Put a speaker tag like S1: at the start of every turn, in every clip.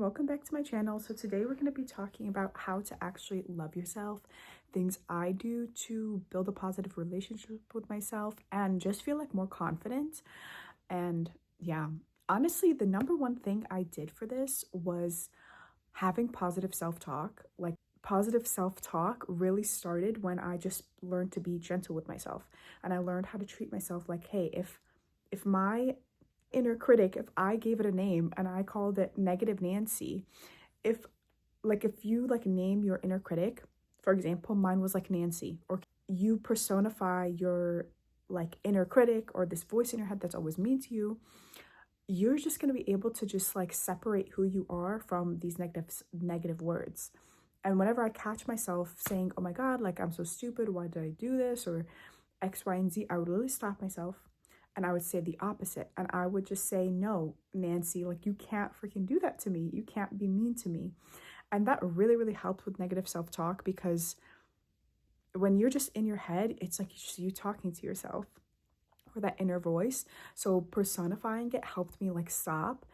S1: Welcome back to my channel. So today we're going to be talking about how to actually love yourself, things I do to build a positive relationship with myself and just feel like more confident. And yeah, honestly, the number one thing I did for this was having positive self-talk. Like positive self-talk really started when I just learned to be gentle with myself, and I learned how to treat myself like, hey, if my inner critic, if I gave it a name and I called it negative Nancy, if if you like name your inner critic, for example, mine was like Nancy, or you personify your like inner critic or this voice in your head that's always mean to you, you're just going to be able to just like separate who you are from these negative words. And whenever I catch myself saying, oh my God, like I'm so stupid, why did I do this, or X, Y, and Z, I would literally stop myself and I would say the opposite. And I would just say, no, Nancy, like you can't freaking do that to me. You can't be mean to me. And that really, really helped with negative self-talk, because when you're just in your head, it's like just you talking to yourself, or that inner voice. So personifying it helped me like stop.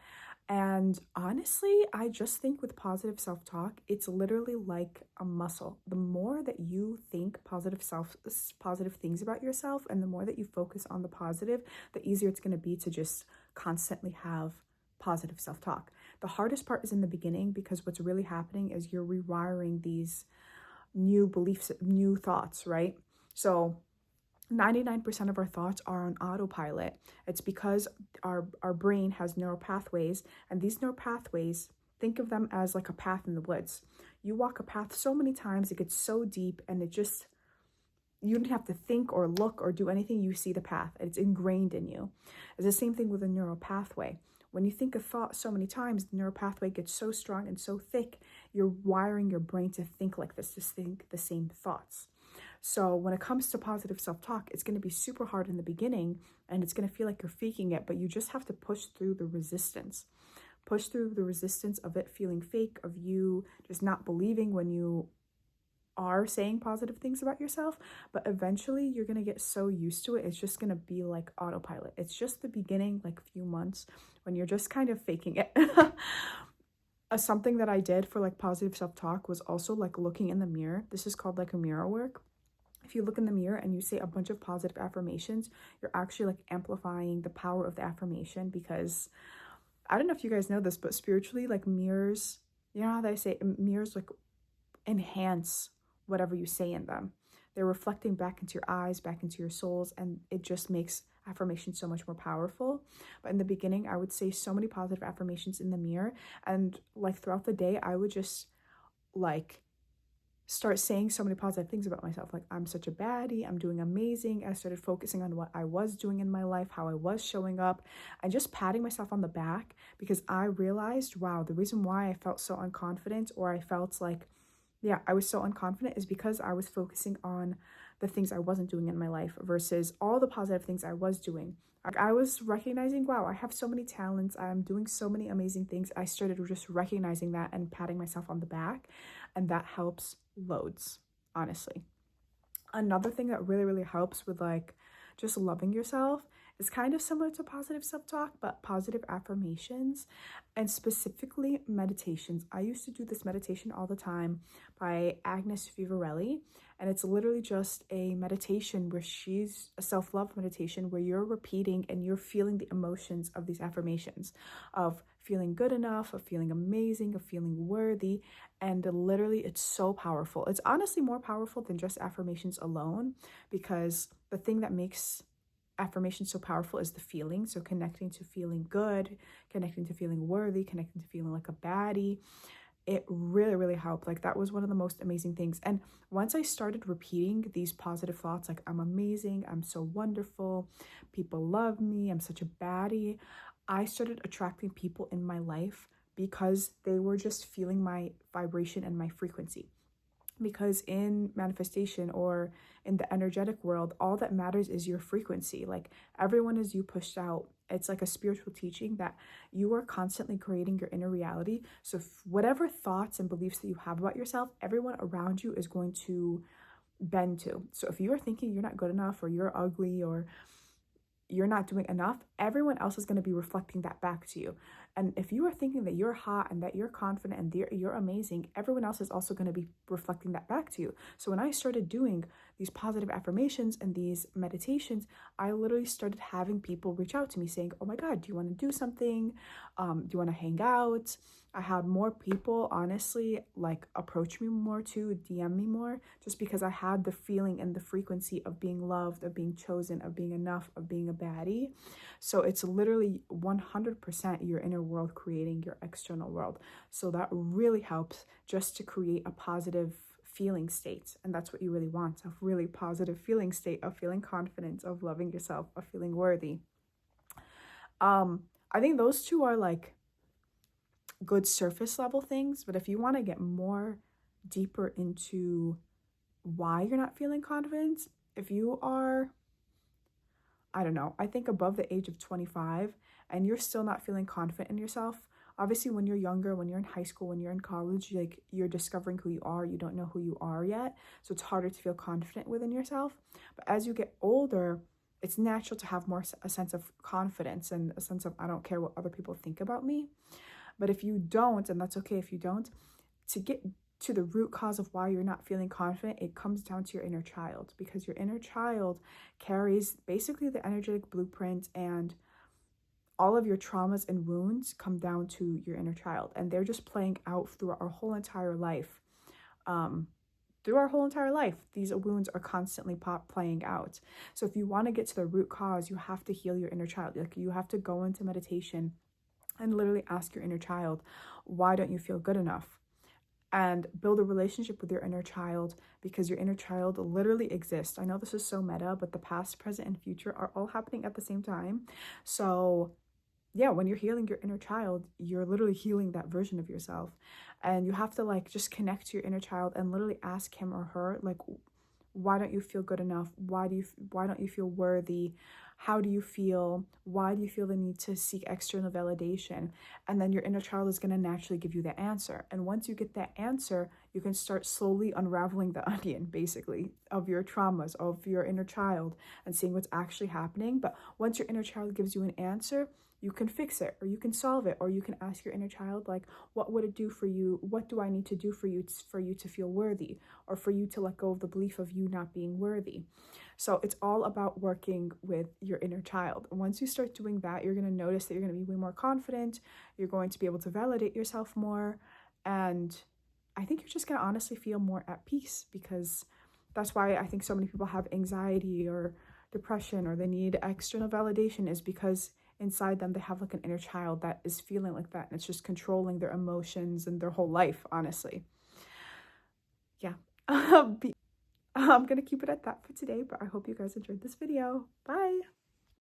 S1: And honestly, I just think with positive self-talk, it's literally like a muscle. The more that you think positive things about yourself, and the more that you focus on the positive, the easier it's going to be to just constantly have positive self-talk. The hardest part is in the beginning, because what's really happening is you're rewiring these new beliefs, new thoughts, right? So 99% of our thoughts are on autopilot. It's because our brain has neural pathways, and these neural pathways, think of them as like a path in the woods. You walk a path so many times, it gets so deep, and it just, you don't have to think or look or do anything. You see the path. It's ingrained in you. It's the same thing with a neural pathway. When you think a thought so many times, the neural pathway gets so strong and so thick, you're wiring your brain to think like this, to think the same thoughts. So when it comes to positive self-talk, it's going to be super hard in the beginning, and it's going to feel like you're faking it, but you just have to push through the resistance. Push through the resistance of it feeling fake, of you just not believing when you are saying positive things about yourself. But eventually you're going to get so used to it, it's just going to be like autopilot. It's just the beginning, like few months, when you're just kind of faking it. Something that I did for like positive self-talk was also like looking in the mirror. This is called like a mirror work. If you look in the mirror and you say a bunch of positive affirmations, you're actually like amplifying the power of the affirmation. Because I don't know if you guys know this, but spiritually, like mirrors, you know how they say mirrors like enhance whatever you say in them. They're reflecting back into your eyes, back into your souls, and it just makes affirmations so much more powerful. But in the beginning, I would say so many positive affirmations in the mirror, and like throughout the day, I would just like start saying so many positive things about myself. Like, I'm such a baddie, I'm doing amazing. I started focusing on what I was doing in my life, how I was showing up, and just patting myself on the back, because I realized, wow, the reason why I felt so unconfident, or I felt like, yeah, I was so unconfident, is because I was focusing on the things I wasn't doing in my life versus all the positive things I was doing. Like, I was recognizing, wow, I have so many talents, I'm doing so many amazing things. I started just recognizing that and patting myself on the back, and that helps loads, honestly. Another thing that really, really helps with like just loving yourself is kind of similar to positive self-talk, but positive affirmations, and specifically meditations. I used to do this meditation all the time by Agnes Vivarelli, and it's literally just a meditation where she's a self-love meditation where you're repeating and you're feeling the emotions of these affirmations, of feeling good enough, of feeling amazing, of feeling worthy. And literally, it's so powerful. It's honestly more powerful than just affirmations alone, because the thing that makes affirmations so powerful is the feeling. So connecting to feeling good, connecting to feeling worthy, connecting to feeling like a baddie. It really, really helped. Like, that was one of the most amazing things. And once I started repeating these positive thoughts, like, I'm amazing, I'm so wonderful, people love me, I'm such a baddie, I started attracting people in my life because they were just feeling my vibration and my frequency. Because in manifestation, or in the energetic world, all that matters is your frequency. Like, everyone is you pushed out. It's like a spiritual teaching that you are constantly creating your inner reality. So whatever thoughts and beliefs that you have about yourself, everyone around you is going to bend to. So if you are thinking you're not good enough, or you're ugly, or you're not doing enough, everyone else is going to be reflecting that back to you. And if you are thinking that you're hot and that you're confident and you're amazing, everyone else is also going to be reflecting that back to you. So when I started doing these positive affirmations and these meditations, I literally started having people reach out to me saying, oh my God, do you want to do something? Do you want to hang out? I had more people, honestly, like approach me more too, DM me more, just because I had the feeling and the frequency of being loved, of being chosen, of being enough, of being a baddie. So it's literally 100% your inner world creating your external world. So that really helps just to create a positive feeling state. And that's what you really want, a really positive feeling state of feeling confident, of loving yourself, of feeling worthy. I think those two are like good surface level things, but if you want to get more deeper into why you're not feeling confident, if you are, I don't know, I think above the age of 25 and you're still not feeling confident in yourself, obviously when you're younger, when you're in high school, when you're in college, you're discovering who you are, you don't know who you are yet, so it's harder to feel confident within yourself. But as you get older, it's natural to have more a sense of confidence and a sense of, I don't care what other people think about me. But if you don't, and that's okay if you don't, to get to the root cause of why you're not feeling confident, it comes down to your inner child, because your inner child carries basically the energetic blueprint, and all of your traumas and wounds come down to your inner child, and they're just playing out through our whole entire life. These wounds are constantly playing out. So if you want to get to the root cause, you have to heal your inner child. Like, you have to go into meditation and literally ask your inner child, why don't you feel good enough? And build a relationship with your inner child, because your inner child literally exists. I know this is so meta, but the past, present, and future are all happening at the same time. So yeah, when you're healing your inner child, you're literally healing that version of yourself. And you have to like just connect to your inner child and literally ask him or her, like, why don't you feel good enough? Why don't you feel worthy? How do you feel? Why do you feel the need to seek external validation? And then your inner child is going to naturally give you the answer. And once you get that answer, you can start slowly unraveling the onion, basically, of your traumas, of your inner child, and seeing what's actually happening. But once your inner child gives you an answer, you can fix it, or you can solve it, or you can ask your inner child, like, what would it do for you? What do I need to do for you to feel worthy, or for you to let go of the belief of you not being worthy? So it's all about working with your inner child. And once you start doing that, you're going to notice that you're going to be way more confident. You're going to be able to validate yourself more. And I think you're just going to honestly feel more at peace, because that's why I think so many people have anxiety or depression, or they need external validation, is because inside them they have like an inner child that is feeling like that, and it's just controlling their emotions and their whole life, honestly. Yeah. I'm gonna keep it at that for today, but I hope you guys enjoyed this video. Bye.